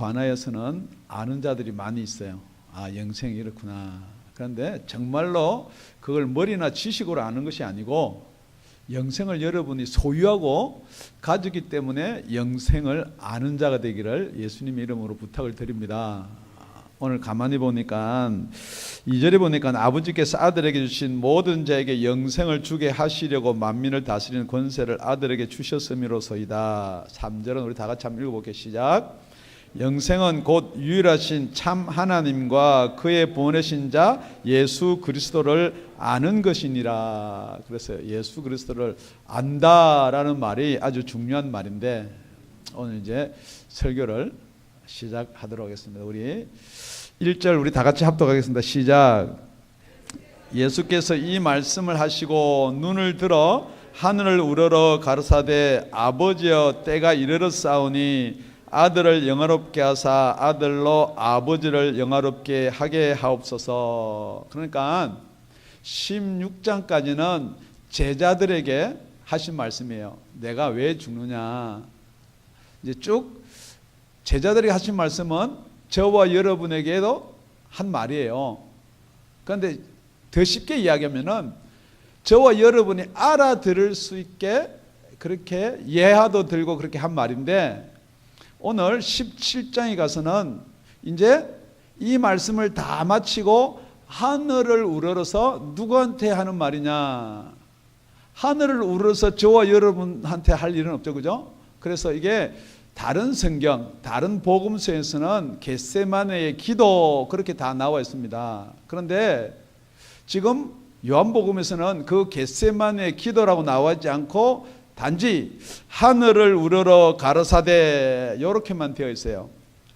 관하여서는 아는 자들이 많이 있어요. 아, 영생이 이렇구나. 그런데 정말로 그걸 머리나 지식으로 아는 것이 아니고 영생을 여러분이 소유하고 가졌기 때문에 영생을 아는 자가 되기를 예수님의 이름으로 부탁을 드립니다. 오늘 가만히 보니까 2절에 보니까 아버지께서 아들에게 주신 모든 자에게 영생을 주게 하시려고 만민을 다스리는 권세를 아들에게 주셨음이로소이다. 3절은 우리 다 같이 한번 읽어볼게요. 시작. 영생은 곧 유일하신 참 하나님과 그의 보내신 자 예수 그리스도를 아는 것이니라. 그래서 예수 그리스도를 안다라는 말이 아주 중요한 말인데 오늘 이제 설교를 시작하도록 하겠습니다. 우리 1절 우리 다 같이 합독하겠습니다. 시작. 예수께서 이 말씀을 하시고 눈을 들어 하늘을 우러러 가르사대 아버지여 때가 이르렀사오니 아들을 영화롭게 하사 아들로 아버지를 영화롭게 하게 하옵소서. 그러니까 16장까지는 제자들에게 하신 말씀이에요. 내가 왜 죽느냐. 이제 쭉 제자들에게 하신 말씀은 저와 여러분에게도 한 말이에요. 그런데 더 쉽게 이야기하면은 저와 여러분이 알아들을 수 있게 그렇게 예화도 들고 그렇게 한 말인데 오늘 17장에 가서는 이제 이 말씀을 다 마치고 하늘을 우러러서 누구한테 하는 말이냐. 하늘을 우러러서 저와 여러분한테 할 일은 없죠. 그죠? 그래서 이게 다른 성경, 다른 복음서에서는 겟세마네의 기도 그렇게 다 나와 있습니다. 그런데 지금 요한복음에서는 그 겟세마네의 기도라고 나와 있지 않고 단지 하늘을 우러러 가르사대 이렇게만 되어 있어요.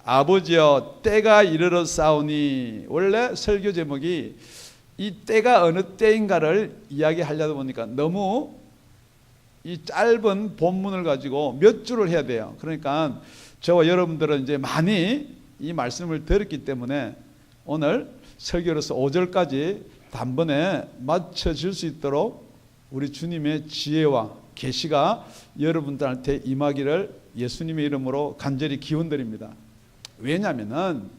아버지여 때가 이르렀사오니. 원래 설교 제목이 이 때가 어느 때인가를 이야기하려다 보니까 너무 이 짧은 본문을 가지고 몇 줄을 해야 돼요. 그러니까 저와 여러분들은 이제 많이 이 말씀을 들었기 때문에 오늘 설교로서 5절까지 단번에 맞춰질 수 있도록 우리 주님의 지혜와 계시가 여러분들한테 임하기를 예수님의 이름으로 간절히 기원드립니다. 왜냐하면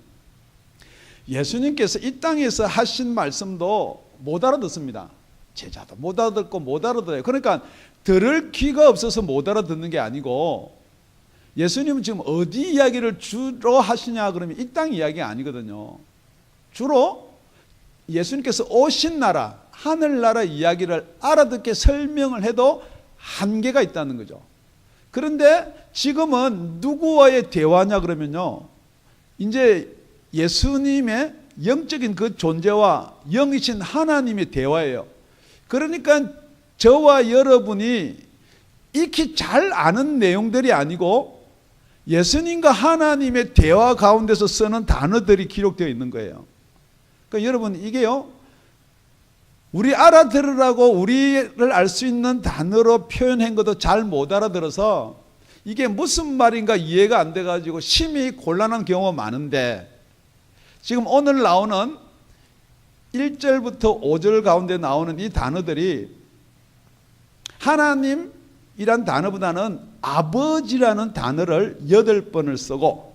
예수님께서 이 땅에서 하신 말씀도 못 알아듣습니다. 제자도 못 알아듣고 못 알아들어요. 그러니까 들을 귀가 없어서 못 알아듣는 게 아니고 예수님은 지금 어디 이야기를 주로 하시냐 그러면 이 땅 이야기가 아니거든요. 주로 예수님께서 오신 나라 하늘나라 이야기를 알아듣게 설명을 해도 한계가 있다는 거죠. 그런데 지금은 누구와의 대화냐 그러면요, 이제 예수님의 영적인 그 존재와 영이신 하나님의 대화예요. 그러니까 저와 여러분이 익히 잘 아는 내용들이 아니고 예수님과 하나님의 대화 가운데서 쓰는 단어들이 기록되어 있는 거예요. 그러니까 여러분 이게요, 우리 알아들으라고 우리를 알 수 있는 단어로 표현한 것도 잘 못 알아들어서 이게 무슨 말인가 이해가 안 돼가지고 심히 곤란한 경우가 많은데, 지금 오늘 나오는 1절부터 5절 가운데 나오는 이 단어들이 하나님이란 단어보다는 아버지라는 단어를 8번을 쓰고,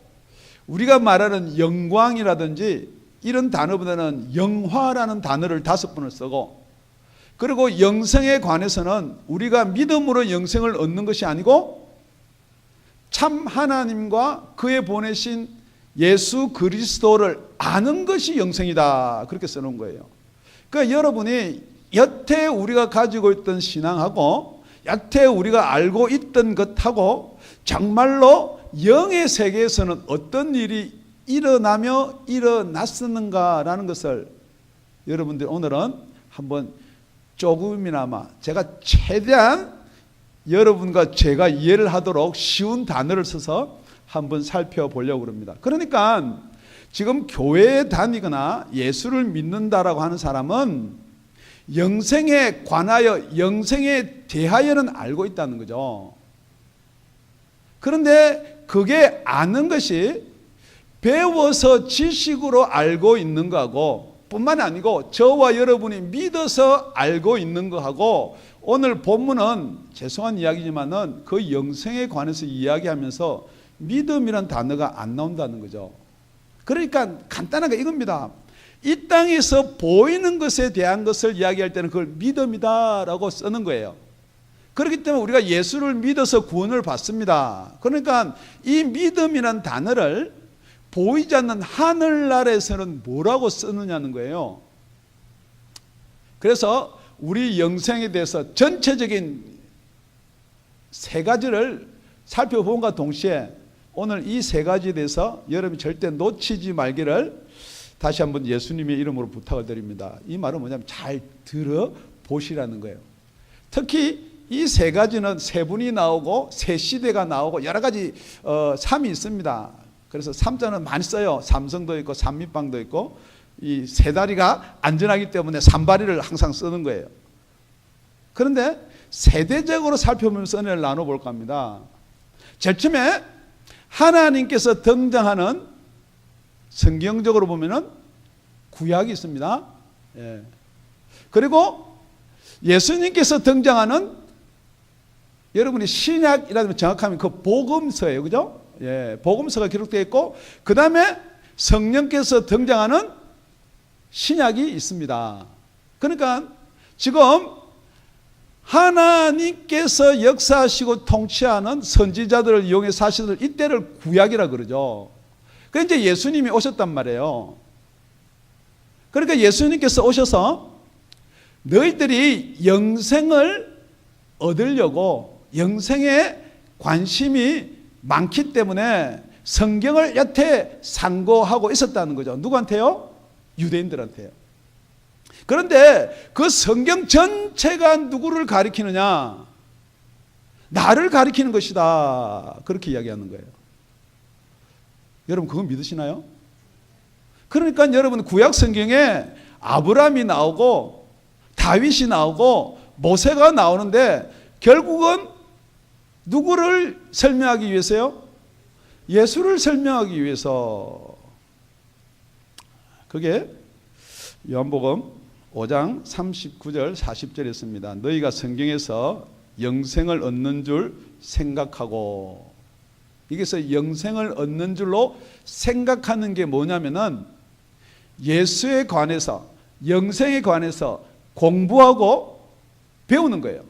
우리가 말하는 영광이라든지 이런 단어보다는 영화라는 단어를 5번을 쓰고, 그리고 영생에 관해서는 우리가 믿음으로 영생을 얻는 것이 아니고 참 하나님과 그의 보내신 예수 그리스도를 아는 것이 영생이다, 그렇게 써놓은 거예요. 그러니까 여러분이 여태 우리가 가지고 있던 신앙하고 여태 우리가 알고 있던 것하고 정말로 영의 세계에서는 어떤 일이 일어나며 일어났었는가라는 것을 여러분들 오늘은 한번 조금이나마 제가 최대한 여러분과 제가 이해를 하도록 쉬운 단어를 써서 한번 살펴보려고 합니다. 그러니까 지금 교회에 다니거나 예수를 믿는다라고 하는 사람은 영생에 관하여 영생에 대하여는 알고 있다는 거죠. 그런데 그게 아는 것이 배워서 지식으로 알고 있는 거하고 뿐만 아니고 저와 여러분이 믿어서 알고 있는 거하고, 오늘 본문은 죄송한 이야기지만은 그 영생에 관해서 이야기하면서 믿음이란 단어가 안 나온다는 거죠. 그러니까 간단하게 이겁니다. 이 땅에서 보이는 것에 대한 것을 이야기할 때는 그걸 믿음이다라고 쓰는 거예요. 그렇기 때문에 우리가 예수를 믿어서 구원을 받습니다. 그러니까 이 믿음이란 단어를 보이지 않는 하늘나라에서는 뭐라고 쓰느냐는 거예요. 그래서 우리 영생에 대해서 전체적인 세 가지를 살펴본과 동시에 오늘 이 세 가지에 대해서 여러분이 절대 놓치지 말기를 다시 한번 예수님의 이름으로 부탁을 드립니다. 이 말은 뭐냐면 잘 들어보시라는 거예요. 특히 이 세 가지는 세 분이 나오고 세 시대가 나오고 여러 가지 삶이 있습니다. 그래서 삼자는 많이 써요. 삼성도 있고 삼미빵도 있고 이 세 다리가 안전하기 때문에 삼바리를 항상 쓰는 거예요. 그런데 세대적으로 살펴보면서 은혜를 나눠볼까 합니다. 제일 처음에 하나님께서 등장하는 성경적으로 보면은 구약이 있습니다. 예. 그리고 예수님께서 등장하는 여러분이 신약이라면 정확하면 그 복음서예요. 그죠? 예. 복음서가 기록되어 있고 그 다음에 성령께서 등장하는 신약이 있습니다. 그러니까 지금 하나님께서 역사하시고 통치하는 선지자들을 이용해 사시는 이때를 구약이라 그러죠. 그러니까 이제 예수님이 오셨단 말이에요. 그러니까 예수님께서 오셔서 너희들이 영생을 얻으려고 영생에 관심이 많기 때문에 성경을 여태 상고하고 있었다는 거죠. 누구한테요? 유대인들한테요. 그런데 그 성경 전체가 누구를 가리키느냐? 나를 가리키는 것이다. 그렇게 이야기하는 거예요. 여러분 그건 믿으시나요? 그러니까 여러분 구약 성경에 아브라함이 나오고 다윗이 나오고 모세가 나오는데 결국은 누구를 설명하기 위해서요? 예수를 설명하기 위해서. 그게 요한복음 5장 39절 40절에 있습니다. 너희가 성경에서 영생을 얻는 줄 생각하고, 여기서 영생을 얻는 줄로 생각하는 게 뭐냐면은 예수에 관해서 영생에 관해서 공부하고 배우는 거예요.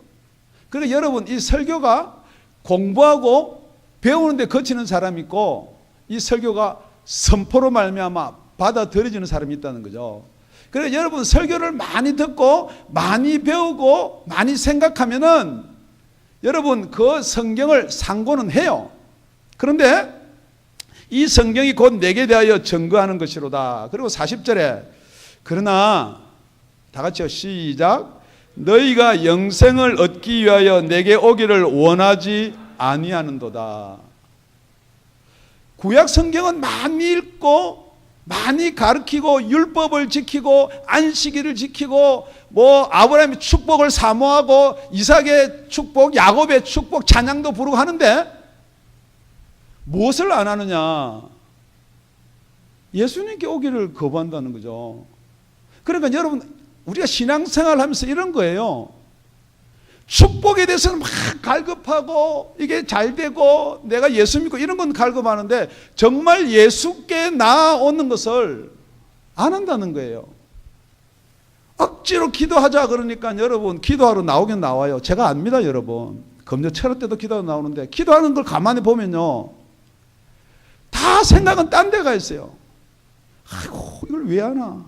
그러니까 여러분 이 설교가 공부하고 배우는데 거치는 사람이 있고 이 설교가 선포로 말미암아 받아들여지는 사람이 있다는 거죠. 그래서 여러분 설교를 많이 듣고 많이 배우고 많이 생각하면은 여러분 그 성경을 상고는 해요. 그런데 이 성경이 곧 내게 대하여 증거하는 것이로다. 그리고 40절에 그러나 다 같이요. 시작. 너희가 영생을 얻기 위하여 내게 오기를 원하지 아니하는도다. 구약 성경은 많이 읽고 많이 가르치고 율법을 지키고 안식일을 지키고 뭐 아브라함의 축복을 사모하고 이삭의 축복, 야곱의 축복 찬양도 부르고 하는데 무엇을 안 하느냐? 예수님께 오기를 거부한다는 거죠. 그러니까 여러분 우리가 신앙생활을 하면서 이런 거예요. 축복에 대해서는 막 갈급하고 이게 잘 되고 내가 예수 믿고 이런 건 갈급하는데 정말 예수께 나오는 것을 안 한다는 거예요. 억지로 기도하자 그러니까 여러분 기도하러 나오긴 나와요. 제가 압니다 여러분. 금요 철학 때도 기도하러 나오는데 기도하는 걸 가만히 보면요 다 생각은 딴 데가 있어요. 아이고 이걸 왜 하나?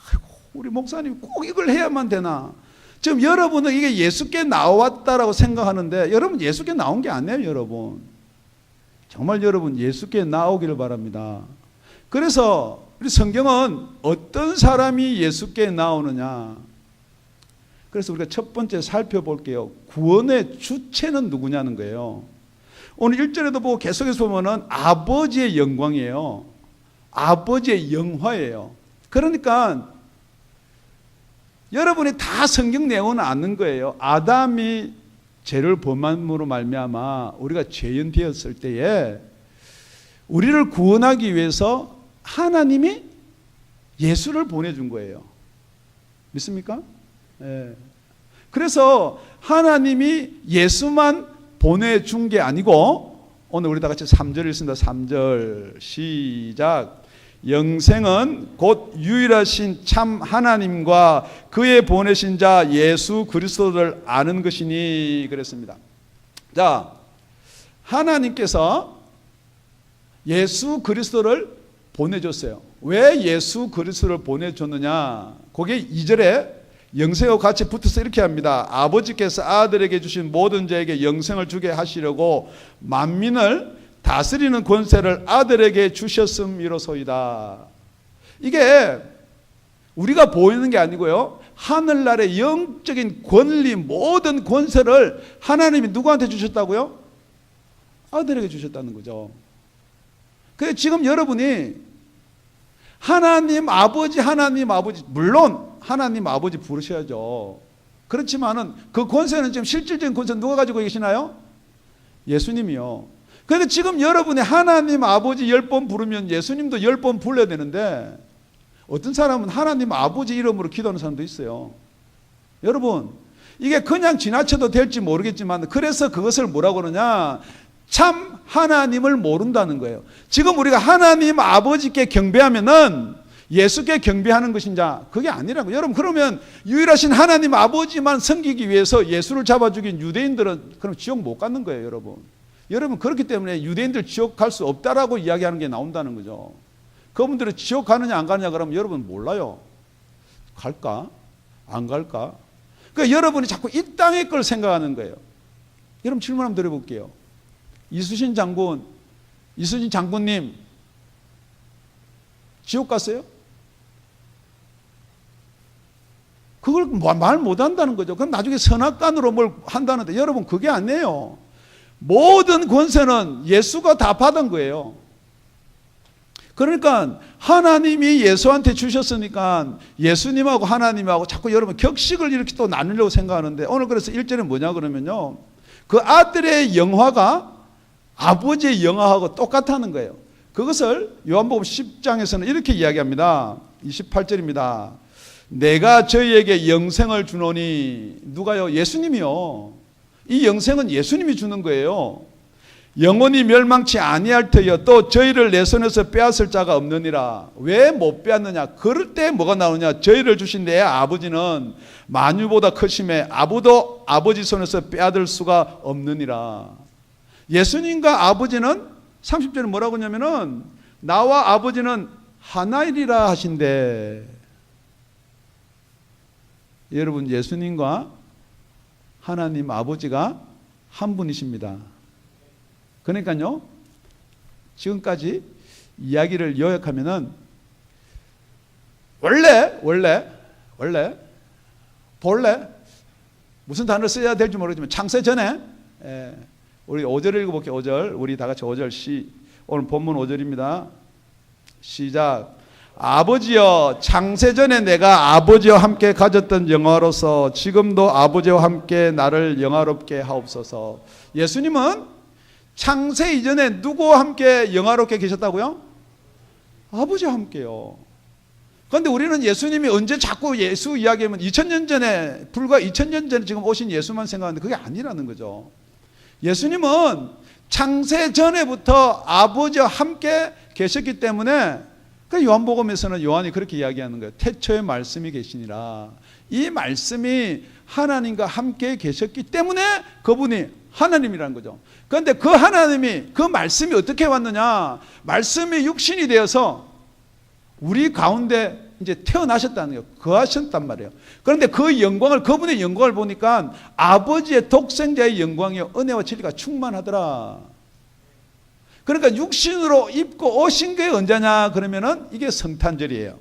아이고 우리 목사님 꼭 이걸 해야만 되나? 지금 여러분은 이게 예수께 나왔다라고 생각하는데 여러분 예수께 나온 게 아니에요. 여러분 정말 여러분 예수께 나오기를 바랍니다. 그래서 우리 성경은 어떤 사람이 예수께 나오느냐, 그래서 우리가 첫 번째 살펴볼게요. 구원의 주체는 누구냐는 거예요. 오늘 1절에도 보고 계속해서 보면은 아버지의 영광이에요. 아버지의 영화예요. 그러니까 여러분이 다 성경 내용은 아는 거예요. 아담이 죄를 범함으로 말미암아 우리가 죄인되었을 때에 우리를 구원하기 위해서 하나님이 예수를 보내준 거예요. 믿습니까? 예. 그래서 하나님이 예수만 보내준 게 아니고 오늘 우리 다 같이 3절 읽습니다. 3절 시작. 영생은 곧 유일하신 참 하나님과 그의 보내신 자 예수 그리스도를 아는 것이니 그랬습니다. 자, 하나님께서 예수 그리스도를 보내줬어요. 왜 예수 그리스도를 보내줬느냐? 거기에 2절에 영생하고 같이 붙어서 이렇게 합니다. 아버지께서 아들에게 주신 모든 자에게 영생을 주게 하시려고 만민을 다스리는 권세를 아들에게 주셨음이로소이다. 이게 우리가 보이는 게 아니고요, 하늘나라의 영적인 권리, 모든 권세를 하나님이 누구한테 주셨다고요? 아들에게 주셨다는 거죠. 그래서 지금 여러분이 하나님 아버지 물론 하나님 아버지 부르셔야죠. 그렇지만은 그 권세는 지금 실질적인 권세는 누가 가지고 계시나요? 예수님이요. 그런데 지금 여러분이 하나님 아버지 10번 부르면 예수님도 10번 불러야 되는데, 어떤 사람은 하나님 아버지 이름으로 기도하는 사람도 있어요. 여러분, 이게 그냥 지나쳐도 될지 모르겠지만, 그래서 그것을 뭐라고 그러냐? 참 하나님을 모른다는 거예요. 지금 우리가 하나님 아버지께 경배하면은 예수께 경배하는 것인자, 그게 아니라고. 여러분, 그러면 유일하신 하나님 아버지만 섬기기 위해서 예수를 잡아 죽인 유대인들은 그럼 지옥 못 가는 거예요, 여러분. 여러분, 그렇기 때문에 유대인들 지옥 갈 수 없다라고 이야기하는 게 나온다는 거죠. 그분들은 지옥 가느냐 안 가느냐 그러면 여러분 몰라요. 갈까? 안 갈까? 그러니까 여러분이 자꾸 이 땅의 걸 생각하는 거예요. 여러분, 질문 한번 드려볼게요. 이수신 장군님 지옥 갔어요? 그걸 말 못한다는 거죠. 그럼 나중에 선악간으로 뭘 한다는데, 여러분 그게 아니에요. 모든 권세는 예수가 다 받은 거예요. 그러니까 하나님이 예수한테 주셨으니까 예수님하고 하나님하고 자꾸 여러분 격식을 이렇게 또 나누려고 생각하는데, 오늘 그래서 1절은 뭐냐 그러면요, 그 아들의 영화가 아버지의 영화하고 똑같다는 거예요. 그것을 요한복음 10장에서는 이렇게 이야기합니다. 28절입니다. 내가 저희에게 영생을 주노니. 누가요? 예수님이요. 이 영생은 예수님이 주는 거예요. 영원히 멸망치 아니할 터여 또 저희를 내 손에서 빼앗을 자가 없느니라. 왜 못 빼앗느냐? 그럴 때 뭐가 나오냐? 저희를 주신 내 아버지는 만유보다 크심에 아무도 아버지 손에서 빼앗을 수가 없느니라. 예수님과 아버지는 30절에 뭐라고 하냐면은 나와 아버지는 하나이리라 하신대. 여러분, 예수님과 하나님 아버지가 한 분이십니다. 그러니까요, 지금까지 이야기를 요약하면은 본래 무슨 단어를 써야 될지 모르지만 창세 전에, 우리 5절 읽어볼게요. 5절 우리 다 같이 5절 오늘 본문 5절입니다. 시작. 아버지여, 창세전에 내가 아버지와 함께 가졌던 영화로서 지금도 아버지와 함께 나를 영화롭게 하옵소서. 예수님은 창세 이전에 누구와 함께 영화롭게 계셨다고요? 아버지와 함께요. 그런데 우리는 예수님이 언제 자꾸 예수 이야기하면 2000년 전에, 불과 2000년 전에 지금 오신 예수만 생각하는데 그게 아니라는 거죠. 예수님은 창세 전에부터 아버지와 함께 계셨기 때문에, 그 요한복음에서는 요한이 그렇게 이야기하는 거예요. 태초에 말씀이 계시니라. 이 말씀이 하나님과 함께 계셨기 때문에 그분이 하나님이라는 거죠. 그런데 그 하나님이, 그 말씀이 어떻게 왔느냐? 말씀이 육신이 되어서 우리 가운데 이제 태어나셨다는 거예요. 거하셨단 말이에요. 그런데 그 영광을, 그분의 영광을 보니까 아버지의 독생자의 영광이요, 은혜와 진리가 충만하더라. 그러니까 육신으로 입고 오신 게 언제냐 그러면은 이게 성탄절이에요.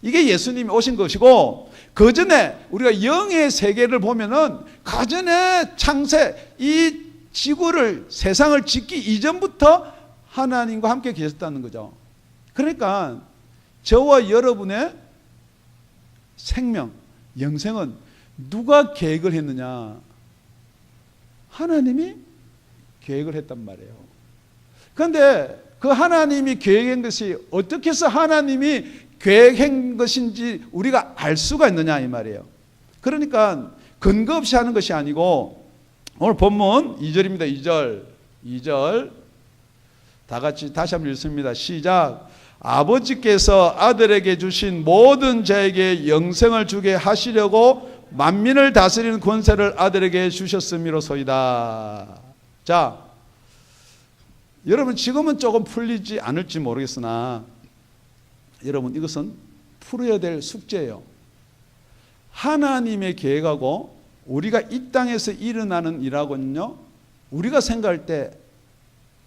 이게 예수님이 오신 것이고, 그 전에 우리가 영의 세계를 보면은 그 전에 창세, 이 지구를, 세상을 짓기 이전부터 하나님과 함께 계셨다는 거죠. 그러니까 저와 여러분의 생명, 영생은 누가 계획을 했느냐? 하나님이 계획을 했단 말이에요. 그런데 그 하나님이 계획한 것이 어떻게 해서 하나님이 계획한 것인지 우리가 알 수가 있느냐 이 말이에요. 그러니까 근거 없이 하는 것이 아니고, 오늘 본문 2절입니다. 2절 다 같이 다시 한번 읽습니다. 시작. 아버지께서 아들에게 주신 모든 자에게 영생을 주게 하시려고 만민을 다스리는 권세를 아들에게 주셨음이로소이다. 자, 여러분 지금은 조금 풀리지 않을지 모르겠으나 여러분 이것은 풀어야 될 숙제예요. 하나님의 계획하고 우리가 이 땅에서 일어나는 일하고는요, 우리가 생각할 때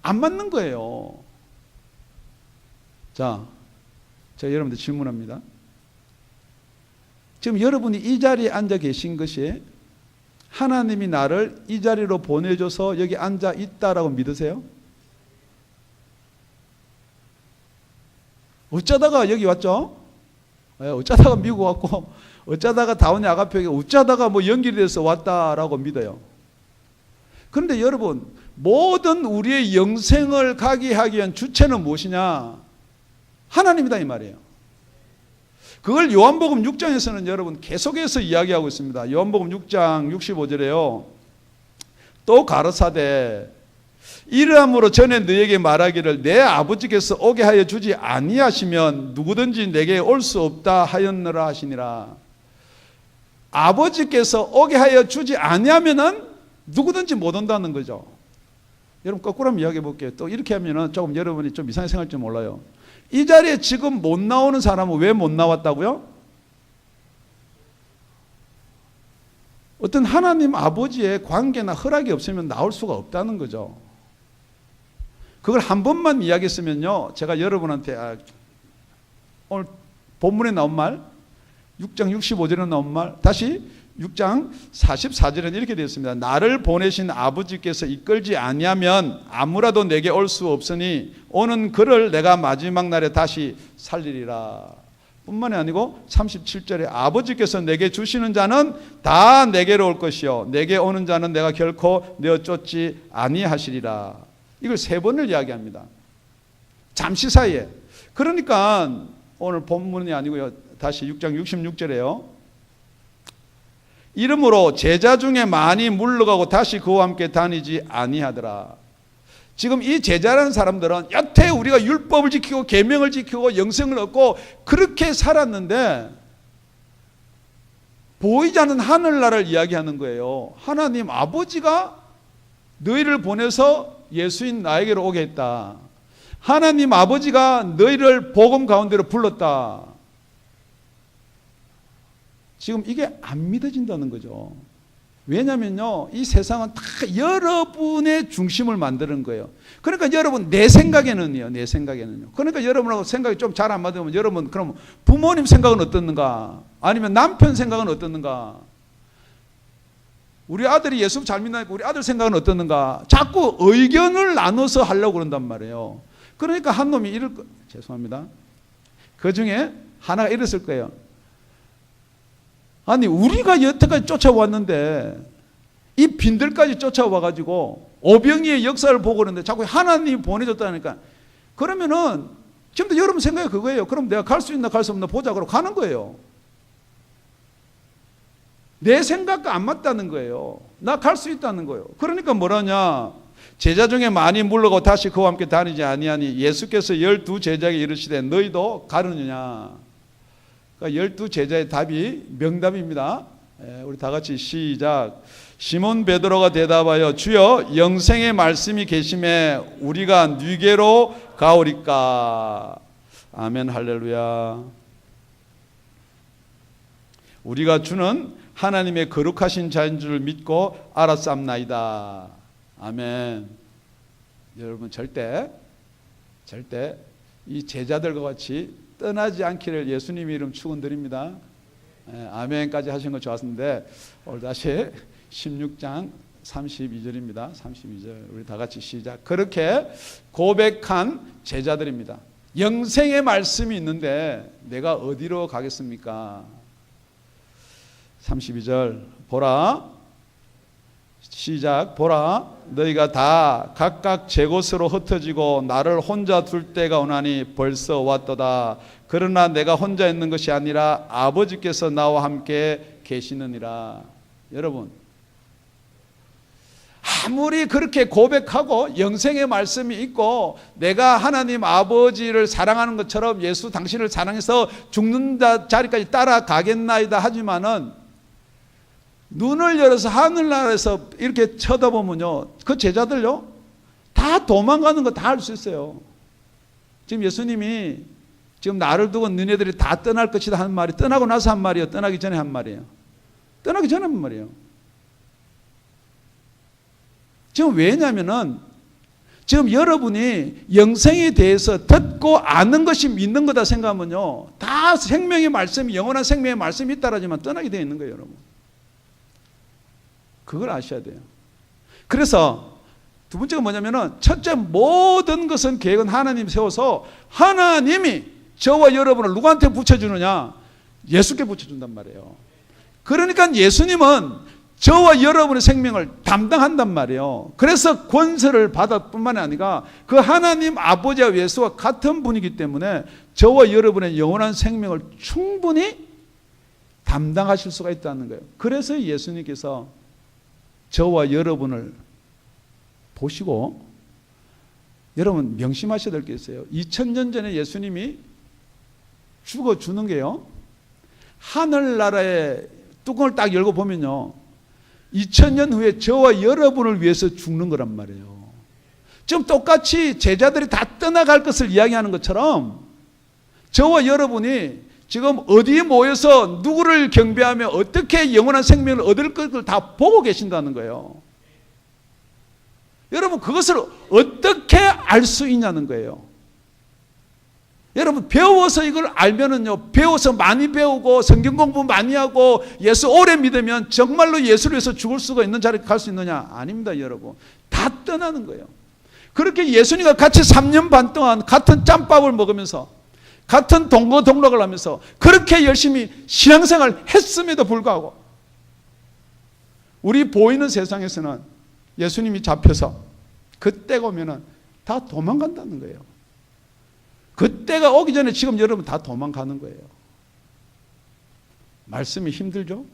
안 맞는 거예요. 자, 제가 여러분들 질문합니다. 지금 여러분이 이 자리에 앉아 계신 것이 하나님이 나를 이 자리로 보내줘서 여기 앉아 있다라고 믿으세요? 어쩌다가 여기 왔죠? 어쩌다가 미국 왔고, 어쩌다가 다운이 아가페에게 어쩌다가 뭐 연결이 돼서 왔다라고 믿어요. 그런데 여러분, 모든 우리의 영생을 가게 하기 위한 주체는 무엇이냐? 하나님이다 이 말이에요. 그걸 요한복음 6장에서는 여러분 계속해서 이야기하고 있습니다. 요한복음 6장 65절에요. 또 가라사대 이러함으로 전에 너에게 말하기를 내 아버지께서 오게 하여 주지 아니하시면 누구든지 내게 올 수 없다 하였느라 하시니라. 아버지께서 오게 하여 주지 아니하면은 누구든지 못 온다는 거죠. 여러분 거꾸로 한번 이야기해 볼게요. 또 이렇게 하면은 조금 여러분이 좀 이상하게 생각할지 몰라요. 이 자리에 지금 못 나오는 사람은 왜 못 나왔다고요? 어떤 하나님 아버지의 관계나 허락이 없으면 나올 수가 없다는 거죠. 그걸 한 번만 이야기했으면요, 제가 여러분한테 오늘 본문에 나온 말 6장 65절에 나온 말 다시 6장 44절에는 이렇게 되어 있습니다. 나를 보내신 아버지께서 이끌지 아니하면 아무라도 내게 올 수 없으니 오는 그를 내가 마지막 날에 다시 살리리라. 뿐만이 아니고 37절에 아버지께서 내게 주시는 자는 다 내게로 올 것이요 내게 오는 자는 내가 결코 내어 쫓지 아니하시리라. 이걸 세 번을 이야기합니다. 잠시 사이에. 그러니까 오늘 본문이 아니고요, 다시 6장 66절에요. 이러므로 제자 중에 많이 물러가고 다시 그와 함께 다니지 아니하더라. 지금 이 제자라는 사람들은 여태 우리가 율법을 지키고 계명을 지키고 영생을 얻고 그렇게 살았는데 보이지 않는 하늘나라를 이야기하는 거예요. 하나님 아버지가 너희를 보내서 예수인 나에게로 오게 했다. 하나님 아버지가 너희를 복음 가운데로 불렀다. 지금 이게 안 믿어진다는 거죠. 왜냐면요, 이 세상은 다 여러분의 중심을 만드는 거예요. 그러니까 여러분 내 생각에는요. 그러니까 여러분하고 생각이 좀 잘 안 맞으면 여러분 그럼 부모님 생각은 어떻는가? 아니면 남편 생각은 어떻는가? 우리 아들이 예수 잘 믿나니까 우리 아들 생각은 어떻는가? 자꾸 의견을 나눠서 하려고 그런단 말이에요. 그러니까 한 놈이 죄송합니다. 그 중에 하나가 이랬을 거예요. 아니 우리가 여태까지 쫓아왔는데 이 빈들까지 쫓아와가지고 오병이의 역사를 보고 그러는데 자꾸 하나님이 보내줬다니까. 그러면은 지금도 여러분 생각이 그거예요. 그럼 내가 갈 수 있나 갈 수 없나 보자 그러고 가는 거예요. 내 생각과 안 맞다는 거예요. 나 갈 수 있다는 거예요. 그러니까 뭐라냐, 제자 중에 많이 물러가고 다시 그와 함께 다니지 아니하니 예수께서 12 제자에게 이르시되 너희도 가느냐. 그러니까 12 제자의 답이 명답입니다. 우리 다 같이 시작. 시몬 베드로가 대답하여 주여 영생의 말씀이 계심에 우리가 네게로 가오리까. 아멘 할렐루야. 우리가 주는 하나님의 거룩하신 자인 줄 믿고 알았삼나이다. 아멘. 여러분 절대 이 제자들과 같이 떠나지 않기를 예수님 이름 축원드립니다. 아멘까지 하신 거 좋았는데 오늘 다시 16장 32절입니다. 32절 우리 다 같이 시작. 그렇게 고백한 제자들입니다. 영생의 말씀이 있는데 내가 어디로 가겠습니까? 32절 보라 시작. 보라 너희가 다 각각 제 곳으로 흩어지고 나를 혼자 둘 때가 오나니 벌써 왔도다. 그러나 내가 혼자 있는 것이 아니라 아버지께서 나와 함께 계시느니라. 여러분 아무리 그렇게 고백하고 영생의 말씀이 있고 내가 하나님 아버지를 사랑하는 것처럼 예수 당신을 사랑해서 죽는 자리까지 따라가겠나이다 하지만은 눈을 열어서 하늘나라에서 이렇게 쳐다보면요, 그 제자들요 다 도망가는 거 다 알 수 있어요. 지금 예수님이 지금 나를 두고 너네들이 다 떠날 것이다 하는 말이 떠나고 나서 한 말이에요, 떠나기 전에 한 말이에요? 떠나기 전에 한 말이에요. 지금 왜냐면은 지금 여러분이 영생에 대해서 듣고 아는 것이 믿는 거다 생각하면요, 다 생명의 말씀이, 영원한 생명의 말씀이 있다라지만 떠나게 되어 있는 거예요, 여러분. 그걸 아셔야 돼요. 그래서 두 번째가 뭐냐면은, 첫째, 모든 것은 계획은 하나님이 세워서 하나님이 저와 여러분을 누구한테 붙여주느냐? 예수께 붙여준단 말이에요. 그러니까 예수님은 저와 여러분의 생명을 담당한단 말이에요. 그래서 권세를 받을 뿐만 아니라 그 하나님 아버지와 예수와 같은 분이기 때문에 저와 여러분의 영원한 생명을 충분히 담당하실 수가 있다는 거예요. 그래서 예수님께서 저와 여러분을 보시고, 여러분 명심하셔야 될 게 있어요. 2000년 전에 예수님이 죽어주는 게요, 하늘나라의 뚜껑을 딱 열고 보면요, 2000년 후에 저와 여러분을 위해서 죽는 거란 말이에요. 지금 똑같이 제자들이 다 떠나갈 것을 이야기하는 것처럼 저와 여러분이 지금 어디에 모여서 누구를 경배하며 어떻게 영원한 생명을 얻을 것을 다 보고 계신다는 거예요. 여러분 그것을 어떻게 알 수 있냐는 거예요. 여러분 배워서 이걸 알면은요, 배워서 많이 배우고 성경 공부 많이 하고 예수 오래 믿으면 정말로 예수를 위해서 죽을 수가 있는 자리에 갈 수 있느냐? 아닙니다, 여러분. 다 떠나는 거예요. 그렇게 예수님과 같이 3년 반 동안 같은 짬밥을 먹으면서 같은 동거동락을 하면서 그렇게 열심히 신앙생활을 했음에도 불구하고 우리 보이는 세상에서는 예수님이 잡혀서 그때가 오면은 다 도망간다는 거예요. 그때가 오기 전에 지금 여러분 다 도망가는 거예요. 말씀이 힘들죠?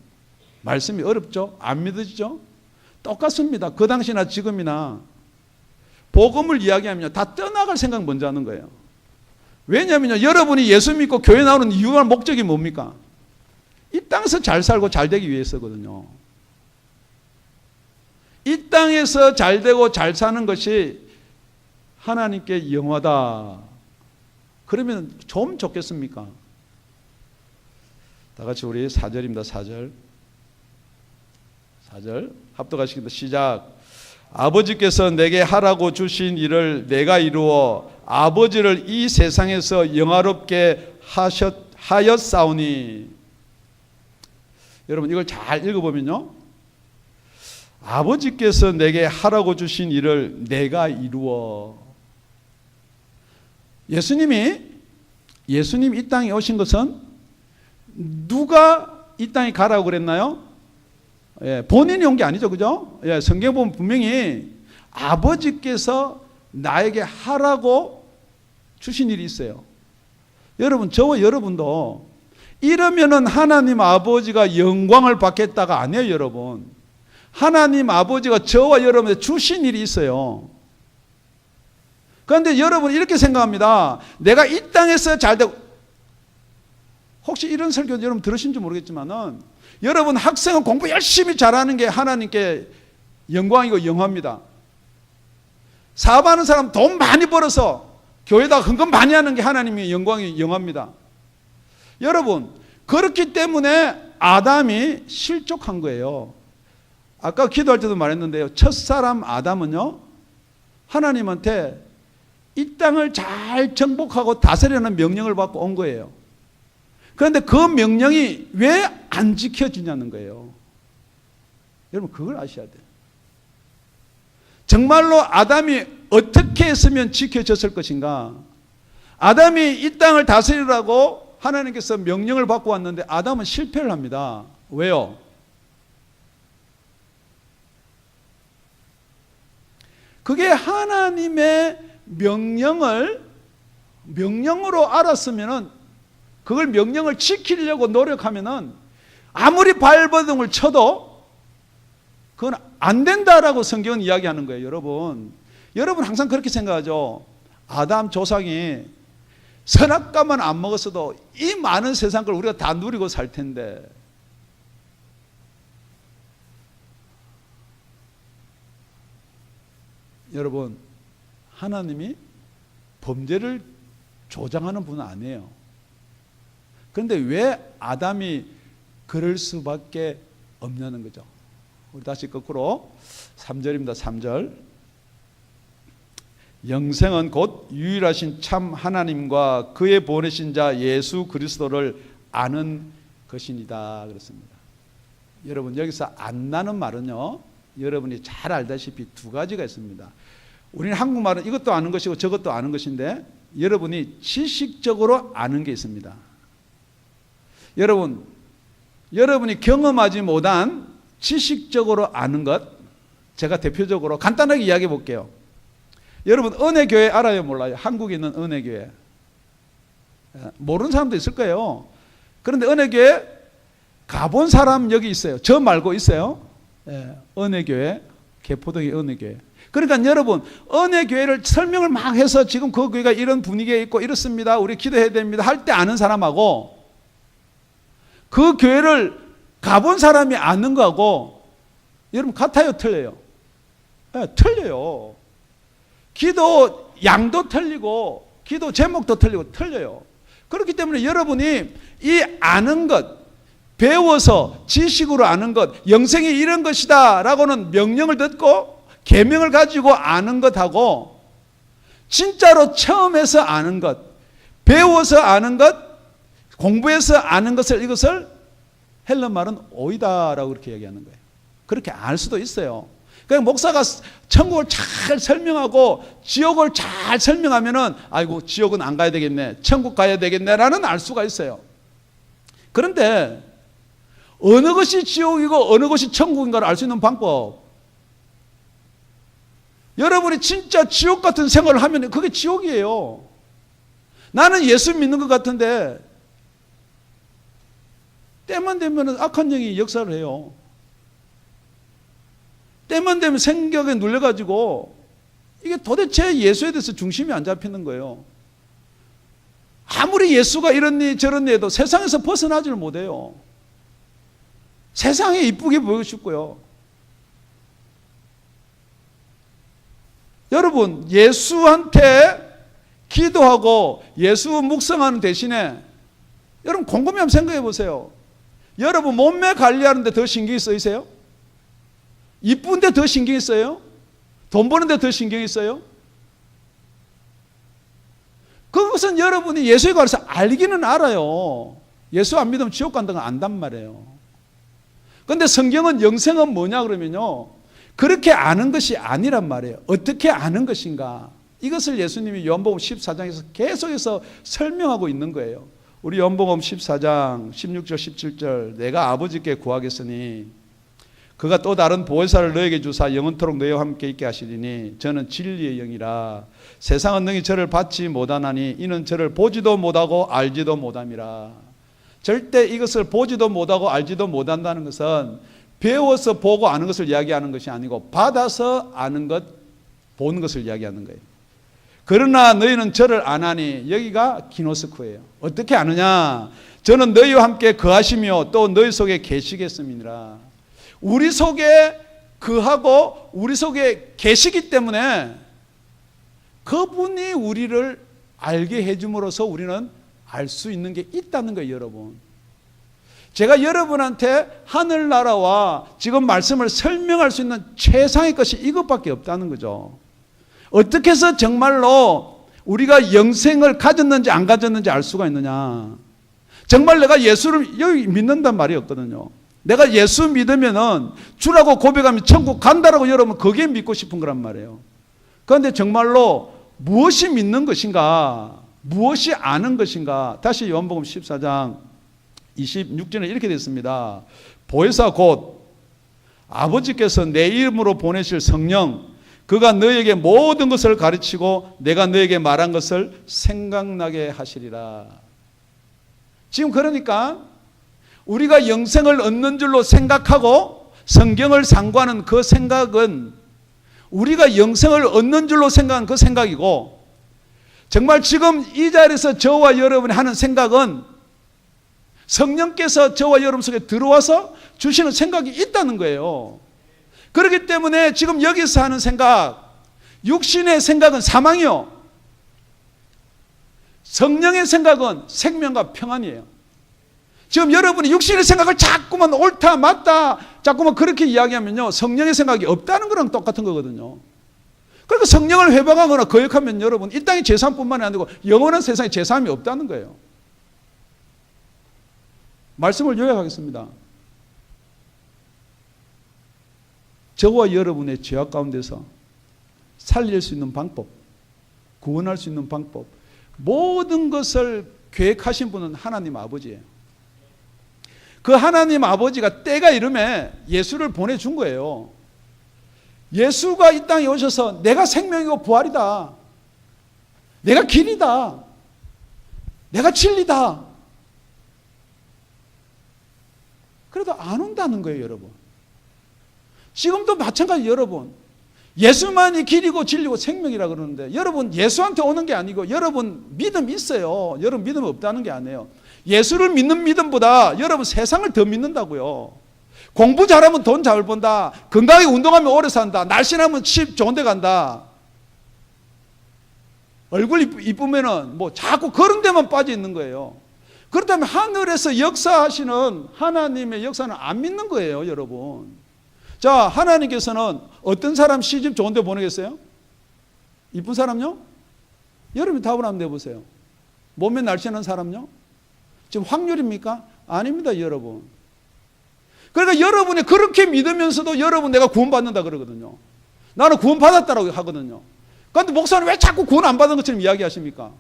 말씀이 어렵죠? 안 믿어지죠? 똑같습니다. 그 당시나 지금이나 복음을 이야기하면 다 떠나갈 생각 먼저 하는 거예요. 왜냐하면 여러분이 예수 믿고 교회 나오는 이유와 목적이 뭡니까? 이 땅에서 잘 살고 잘 되기 위해서거든요. 이 땅에서 잘 되고 잘 사는 것이 하나님께 영화다. 그러면 좀 좋겠습니까? 다 같이 우리 4절입니다. 4절. 4절 합독하시겠습니다. 시작. 아버지께서 내게 하라고 주신 일을 내가 이루어 아버지를 이 세상에서 영화롭게 하였사오니. 여러분 이걸 잘 읽어보면요, 아버지께서 내게 하라고 주신 일을 내가 이루어. 예수님이 이 땅에 오신 것은 누가 이 땅에 가라고 그랬나요? 예, 본인이 온 게 아니죠, 그죠? 예, 성경 보면 분명히 아버지께서 나에게 하라고 주신 일이 있어요. 여러분, 저와 여러분도 이러면은 하나님 아버지가 영광을 받겠다가 아니에요, 여러분. 하나님 아버지가 저와 여러분에게 주신 일이 있어요. 그런데 여러분 이렇게 생각합니다. 내가 이 땅에서 잘 되고, 혹시 이런 설교 여러분 들으신지 모르겠지만은, 여러분 학생은 공부 열심히 잘하는 게 하나님께 영광이고 영화입니다. 사업하는 사람 돈 많이 벌어서 교회에다 헌금 많이 하는 게 하나님의 영광이 영화입니다. 여러분 그렇기 때문에 아담이 실족한 거예요. 아까 기도할 때도 말했는데요, 첫사람 아담은요, 하나님한테 이 땅을 잘 정복하고 다스리는 명령을 받고 온 거예요. 그런데 그 명령이 왜 안 지켜지냐는 거예요. 여러분 그걸 아셔야 돼요. 정말로 아담이 어떻게 했으면 지켜졌을 것인가? 아담이 이 땅을 다스리라고 하나님께서 명령을 받고 왔는데 아담은 실패를 합니다. 왜요? 그게 하나님의 명령으로 알았으면은, 그걸 명령을 지키려고 노력하면은 아무리 발버둥을 쳐도 그건 안 된다라고 성경은 이야기하는 거예요. 여러분 항상 그렇게 생각하죠. 아담 조상이 선악과만 안 먹었어도 이 많은 세상 걸 우리가 다 누리고 살 텐데, 여러분, 하나님이 범죄를 조장하는 분은 아니에요. 그런데 왜 아담이 그럴 수밖에 없냐는 거죠. 우리 다시 거꾸로 3절입니다. 3절. 영생은 곧 유일하신 참 하나님과 그의 보내신 자 예수 그리스도를 아는 것이니다. 그렇습니다. 여러분, 여기서 안다는 말은요, 여러분이 잘 알다시피 두 가지가 있습니다. 우리는 한국말은 이것도 아는 것이고 저것도 아는 것인데, 여러분이 지식적으로 아는 게 있습니다. 여러분이 경험하지 못한 지식적으로 아는 것, 제가 대표적으로 간단하게 이야기해 볼게요. 여러분, 은혜교회 알아요, 몰라요? 한국에 있는 은혜교회. 모르는 사람도 있을 거예요. 그런데 은혜교회 가본 사람 여기 있어요. 저 말고 있어요. 은혜교회, 개포동의 은혜교회. 그러니까 여러분, 은혜교회를 설명을 막 해서 지금 그 교회가 이런 분위기에 있고 이렇습니다, 우리 기도해야 됩니다 할 때 아는 사람하고, 그 교회를 가본 사람이 아는 거하고 여러분 같아요, 틀려요? 틀려요. 기도 양도 틀리고 기도 제목도 틀리고 틀려요. 그렇기 때문에 여러분이 이 아는 것, 배워서 지식으로 아는 것, 영생이 이런 것이다 라고는 명령을 듣고 계명을 가지고 아는 것하고, 진짜로 처음에서 아는 것, 배워서 아는 것, 공부해서 아는 것을, 이것을 헬런 말은 오이다라고 그렇게 얘기하는 거예요. 그렇게 알 수도 있어요. 그냥 목사가 천국을 잘 설명하고 지옥을 잘 설명하면은, 아이고 지옥은 안 가야 되겠네, 천국 가야 되겠네라는 알 수가 있어요. 그런데 어느 것이 지옥이고 어느 것이 천국인가를 알 수 있는 방법, 여러분이 진짜 지옥 같은 생활을 하면 그게 지옥이에요. 나는 예수 믿는 것 같은데 때만 되면 악한 영이 역사를 해요. 때만 되면 생각에 눌려가지고 이게 도대체 예수에 대해서 중심이 안 잡히는 거예요. 아무리 예수가 이렇니 저렇니 해도 세상에서 벗어나지를 못해요. 세상에 이쁘게 보이고 싶고요. 여러분, 예수한테 기도하고 예수 묵상하는 대신에 여러분 곰곰이 한번 생각해 보세요. 여러분 몸매 관리하는데 더 신경이 쓰이세요? 이쁜데 더 신경이 써요? 돈 버는데 더 신경이 써요? 그것은 여러분이 예수에 관해서 알기는 알아요. 예수 안 믿으면 지옥 간다는 걸 안단 말이에요. 그런데 성경은 영생은 뭐냐 그러면요, 그렇게 아는 것이 아니란 말이에요. 어떻게 아는 것인가, 이것을 예수님이 요한복음 14장에서 계속해서 설명하고 있는 거예요. 우리 요한복음 14장 16절 17절, 내가 아버지께 구하겠으니 그가 또 다른 보혜사를 너에게 주사 영원토록 너희와 함께 있게 하시리니 저는 진리의 영이라. 세상은 능히 저를 받지 못하나니 이는 저를 보지도 못하고 알지도 못함이라. 절대 이것을 보지도 못하고 알지도 못한다는 것은 배워서 보고 아는 것을 이야기하는 것이 아니고 받아서 아는 것, 보는 것을 이야기하는 거예요. 그러나 너희는 저를 아나니, 여기가 기노스코예요. 어떻게 아느냐? 저는 너희와 함께 거하시며 또 너희 속에 계시겠음이니라. 우리 속에 거하고 우리 속에 계시기 때문에 그분이 우리를 알게 해줌으로써 우리는 알 수 있는 게 있다는 거예요, 여러분. 제가 여러분한테 하늘나라와 지금 말씀을 설명할 수 있는 최상의 것이 이것밖에 없다는 거죠. 어떻게 해서 정말로 우리가 영생을 가졌는지 안 가졌는지 알 수가 있느냐. 정말 내가 예수를 여기 믿는단 말이 없거든요. 내가 예수 믿으면은 주라고 고백하면 천국 간다라고 여러분 그게 믿고 싶은 거란 말이에요. 그런데 정말로 무엇이 믿는 것인가, 무엇이 아는 것인가. 다시 요한복음 14장 26절에 이렇게 되어 있습니다. 보혜사 곧 아버지께서 내 이름으로 보내실 성령, 그가 너에게 모든 것을 가르치고 내가 너에게 말한 것을 생각나게 하시리라. 지금 그러니까 우리가 영생을 얻는 줄로 생각하고 성경을 상고하는 그 생각은 우리가 영생을 얻는 줄로 생각하는 그 생각이고, 정말 지금 이 자리에서 저와 여러분이 하는 생각은 성령께서 저와 여러분 속에 들어와서 주시는 생각이 있다는 거예요. 그렇기 때문에 지금 여기서 하는 생각, 육신의 생각은 사망이요, 성령의 생각은 생명과 평안이에요. 지금 여러분이 육신의 생각을 자꾸만 옳다 맞다 자꾸만 그렇게 이야기하면요, 성령의 생각이 없다는 거랑 똑같은 거거든요. 그러니까 성령을 회방하거나 거역하면 여러분 이 땅의 죄사함뿐만이 아니고 영원한 세상에 죄사함이 없다는 거예요. 말씀을 요약하겠습니다. 저와 여러분의 죄악 가운데서 살릴 수 있는 방법, 구원할 수 있는 방법, 모든 것을 계획하신 분은 하나님 아버지예요. 그 하나님 아버지가 때가 이르면 예수를 보내준 거예요. 예수가 이 땅에 오셔서 내가 생명이고 부활이다, 내가 길이다, 내가 진리다. 그래도 안 온다는 거예요, 여러분. 지금도 마찬가지. 여러분, 예수만이 길이고 진리고 생명이라 그러는데, 여러분 예수한테 오는 게 아니고 여러분 믿음 있어요. 여러분 믿음 없다는 게 아니에요. 예수를 믿는 믿음보다 여러분 세상을 더 믿는다고요. 공부 잘하면 돈 잘 번다, 건강하게 운동하면 오래 산다, 날씬하면 집 좋은 데 간다, 얼굴 이쁘면은 뭐 자꾸 그런 데만 빠져 있는 거예요. 그렇다면 하늘에서 역사하시는 하나님의 역사는 안 믿는 거예요, 여러분. 자, 하나님께서는 어떤 사람 시집 좋은 데 보내겠어요? 이쁜 사람요? 여러분이 답을 한번 내보세요. 몸매 날씬한 사람요? 지금 확률입니까? 아닙니다, 여러분. 그러니까 여러분이 그렇게 믿으면서도 여러분 내가 구원받는다 그러거든요. 나는 구원받았다라고 하거든요. 그런데 목사는 왜 자꾸 구원 안 받은 것처럼 이야기하십니까?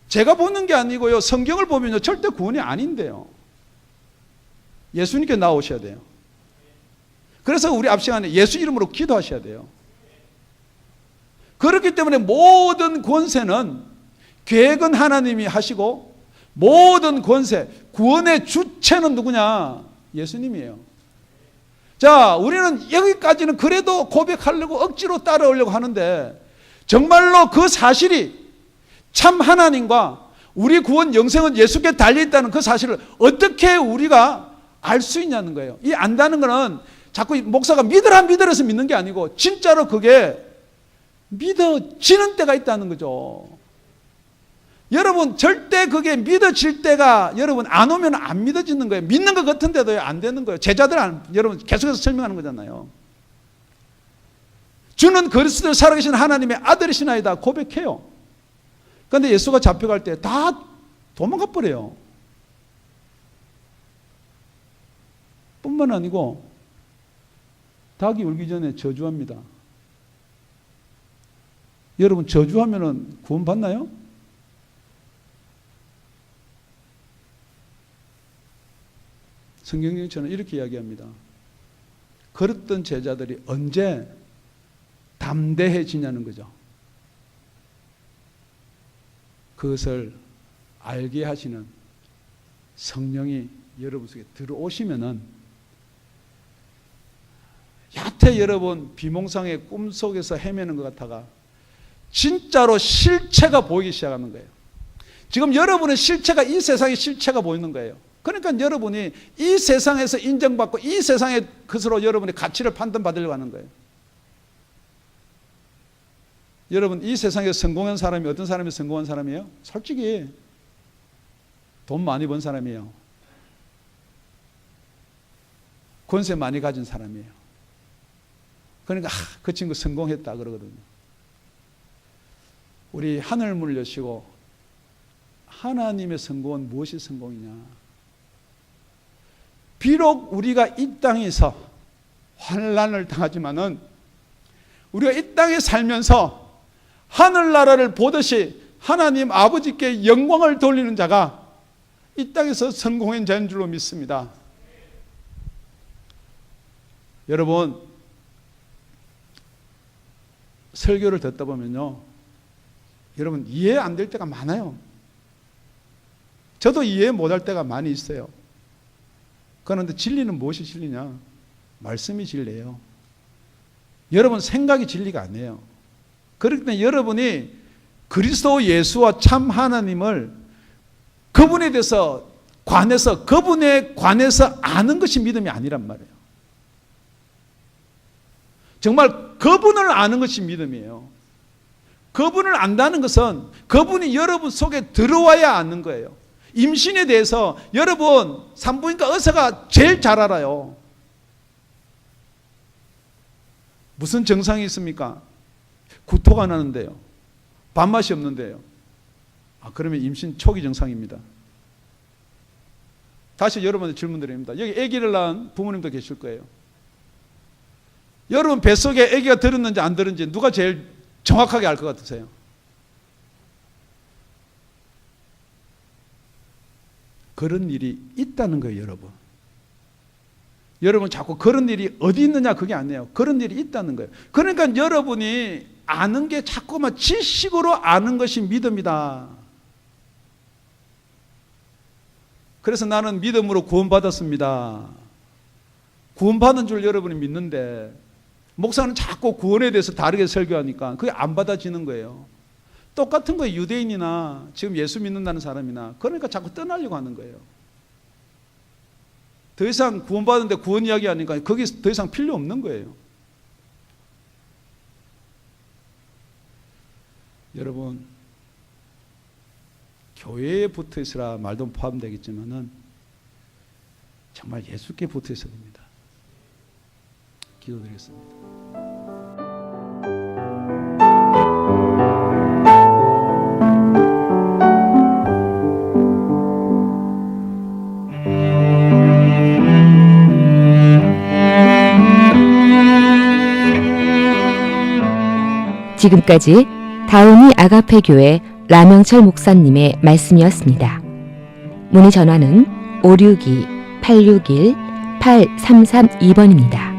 제가 보는 게 아니고요, 성경을 보면요 절대 구원이 아닌데요. 예수님께 나오셔야 돼요. 그래서 우리 앞 시간에 예수 이름으로 기도하셔야 돼요. 그렇기 때문에 모든 권세는 계획은 하나님이 하시고, 모든 권세, 구원의 주체는 누구냐? 예수님이에요. 자, 우리는 여기까지는 그래도 고백하려고 억지로 따라오려고 하는데, 정말로 그 사실이 참 하나님과 우리 구원 영생은 예수께 달려있다는 그 사실을 어떻게 우리가 알 수 있냐는 거예요. 이 안다는 거는 자꾸 목사가 믿으라 믿으라서 믿는 게 아니고 진짜로 그게 믿어지는 때가 있다는 거죠. 여러분 절대 그게 믿어질 때가 여러분 안 오면 안 믿어지는 거예요. 믿는 것 같은데도 안 되는 거예요. 제자들 여러분 계속해서 설명하는 거잖아요. 주는 그리스도 살아계신 하나님의 아들이시나이다 고백해요. 그런데 예수가 잡혀갈 때 다 도망가 버려요. 뿐만 아니고 닭이 울기 전에 저주합니다. 여러분 저주하면 구원 받나요? 성경적으로는 이렇게 이야기합니다. 걸었던 제자들이 언제 담대해지냐는 거죠. 그것을 알게 하시는 성령이 여러분 속에 들어오시면은, 여태 여러분 비몽상의 꿈속에서 헤매는 것 같아가 진짜로 실체가 보이기 시작하는 거예요. 지금 여러분의 실체가 이 세상의 실체가 보이는 거예요. 그러니까 여러분이 이 세상에서 인정받고 이 세상의 것으로 여러분의 가치를 판단받으려고 하는 거예요. 여러분 이 세상에서 성공한 사람이 어떤 사람이 성공한 사람이에요? 솔직히 돈 많이 번 사람이에요. 권세 많이 가진 사람이에요. 그러니까 그 친구 성공했다 그러거든요. 우리 하늘문을 여시고 하나님의 성공은 무엇이 성공이냐? 비록 우리가 이 땅에서 환난을 당하지만은 우리가 이 땅에 살면서 하늘나라를 보듯이 하나님 아버지께 영광을 돌리는 자가 이 땅에서 성공한 자인 줄로 믿습니다. 여러분 설교를 듣다 보면요, 여러분 이해 안 될 때가 많아요. 저도 이해 못할 때가 많이 있어요. 그런데 진리는 무엇이 진리냐? 말씀이 진리예요. 여러분 생각이 진리가 아니에요. 그렇기 때문에 여러분이 그리스도 예수와 참 하나님을 그분에 대해서 관해서 그분에 관해서 아는 것이 믿음이 아니란 말이에요. 정말 그분을 아는 것이 믿음이에요. 그분을 안다는 것은 그분이 여러분 속에 들어와야 아는 거예요. 임신에 대해서 여러분 산부인과 의사가 제일 잘 알아요. 무슨 증상이 있습니까? 구토가 나는데요. 밥맛이 없는데요. 그러면 임신 초기 증상입니다. 다시 여러분한테 질문 드립니다. 여기 아기를 낳은 부모님도 계실 거예요. 여러분 뱃속에 아기가 들었는지 안 들었는지 누가 제일 정확하게 알 것 같으세요? 그런 일이 있다는 거예요, 여러분. 여러분 자꾸 그런 일이 어디 있느냐 그게 아니에요. 그런 일이 있다는 거예요. 그러니까 여러분이 아는 게 자꾸만 지식으로 아는 것이 믿음이다. 그래서 나는 믿음으로 구원받았습니다. 구원받은 줄 여러분이 믿는데 목사는 자꾸 구원에 대해서 다르게 설교하니까 그게 안 받아지는 거예요. 똑같은 거예요. 유대인이나 지금 예수 믿는다는 사람이나. 그러니까 자꾸 떠나려고 하는 거예요. 더 이상 구원받는데 구원 이야기 하니까 거기 더 이상 필요 없는 거예요. 여러분 교회에 붙어 있으라 말도 포함되겠지만은 정말 예수께 붙어 있어야 됩니다. 기도드리겠습니다. 지금까지 다음이 아가페 교회 라명철 목사님의 말씀이었습니다. 문의 전화는 562-861-8332번입니다.